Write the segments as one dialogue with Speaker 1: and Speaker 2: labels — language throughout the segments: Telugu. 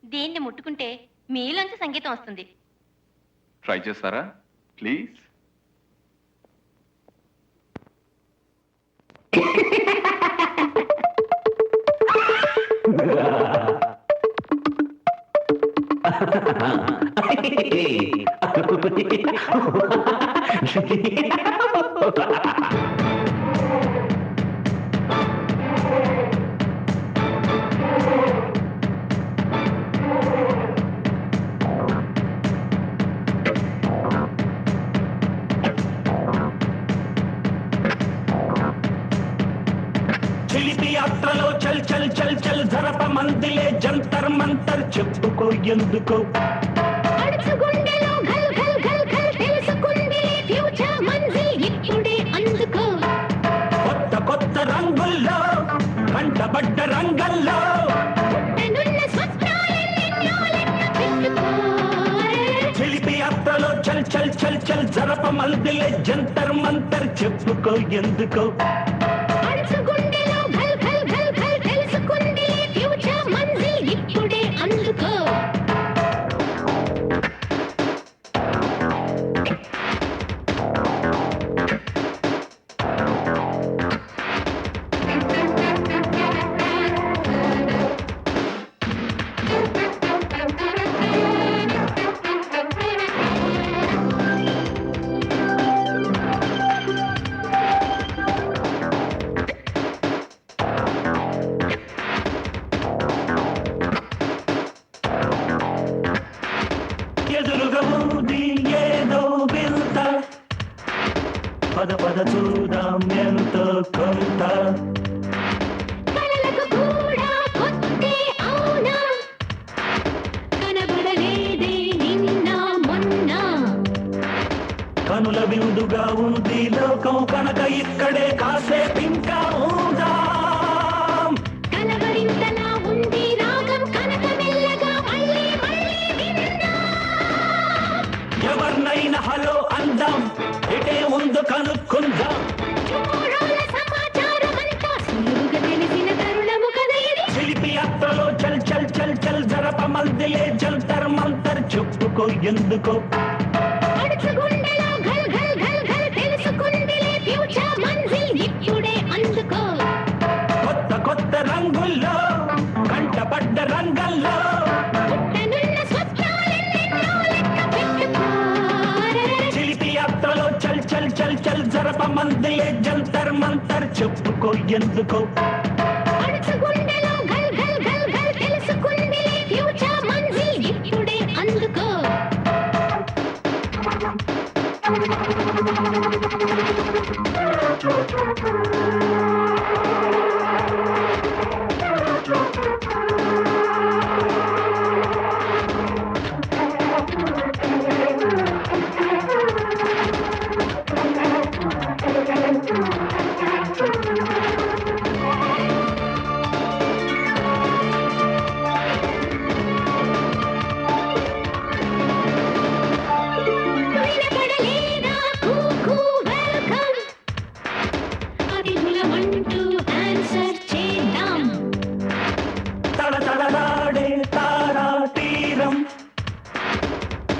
Speaker 1: దీన్ని ముట్టుకుంటే మీలోంచి సంగీతం వస్తుంది.
Speaker 2: ట్రై చేస్తారా ప్లీజ్?
Speaker 3: చిలిపి యాత్రలో చల్ చల్ చల్ చల్ జరప మందిలే జంతర్ మంతర్ చెప్పుకో ఎందుకో కొత్త కొత్త రంగుల్లో కంటబడ్డ రంగల్లో చిలిపి యాత్రలో చల్ చల్ చల్ చల్ జరప మందిలే జంతర్ మంతర్ చెప్పుకో ఎందుకో పద పద చూదాం ఎంతో కొంత కనుల విందుగా ఉంది లోకం కనుక ఇక్కడే కాసేపు ఇంకా ఉందాం. ఎవరినైనా హలో అందాం, ఇటే ముందు కనుక్కుందాం. చిలిపి యాత్రలో చల్ చల్ చల్ చల్ జరప మందిలే జంతర్ మంతర్ చెప్పుకో ఎందుకో కొత్త కొత్త రంగుల్లో కంటపడ్డ రంగల్లో చిలిపి యాత్రలో చల్ చల్ చల్ చల్ జరప మందిలే జంతర్ మంతర్ చెప్పుకో ఎందుకో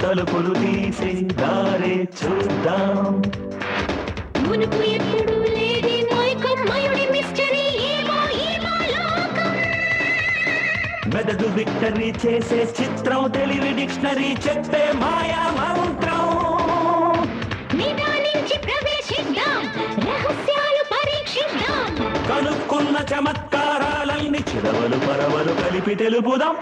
Speaker 3: తలుపులు తీసే దారే చూద్దాం. మునుపు ఎప్పుడు లేది మయుడి మిస్టరీ మెదడు విక్టరీ చేసే చిత్రం తెలివి డిక్షనరీ చెప్పే మాయా మంత్రం. నిదానించి ప్రవేశిద్దాం, రహస్యాలు పరీక్షిద్దాం. కనుక్కున్న చమత్కారాలన్నీ చిరవలు పరవలు కలిపి తెలుపుదాం.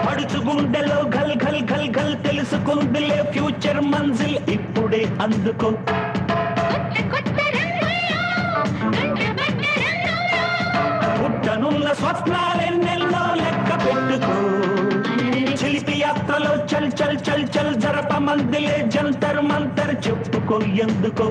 Speaker 3: పడుచు గుండెలో ఘల్ ఘల్ ఘల్ ఘల్ తెలుసుకుందిలే ఫ్యూచర్ మంజిల్ ఇప్పుడే అందుకో. పుట్టనున్న స్వప్నాలెన్నెల్లో లెక్క పెట్టుకో. చిలిపి యాత్రలో చల్ చల్ చల్ చల్ జరప మందిలే జంతర్ మంతర్ చెప్పుకో ఎందుకో.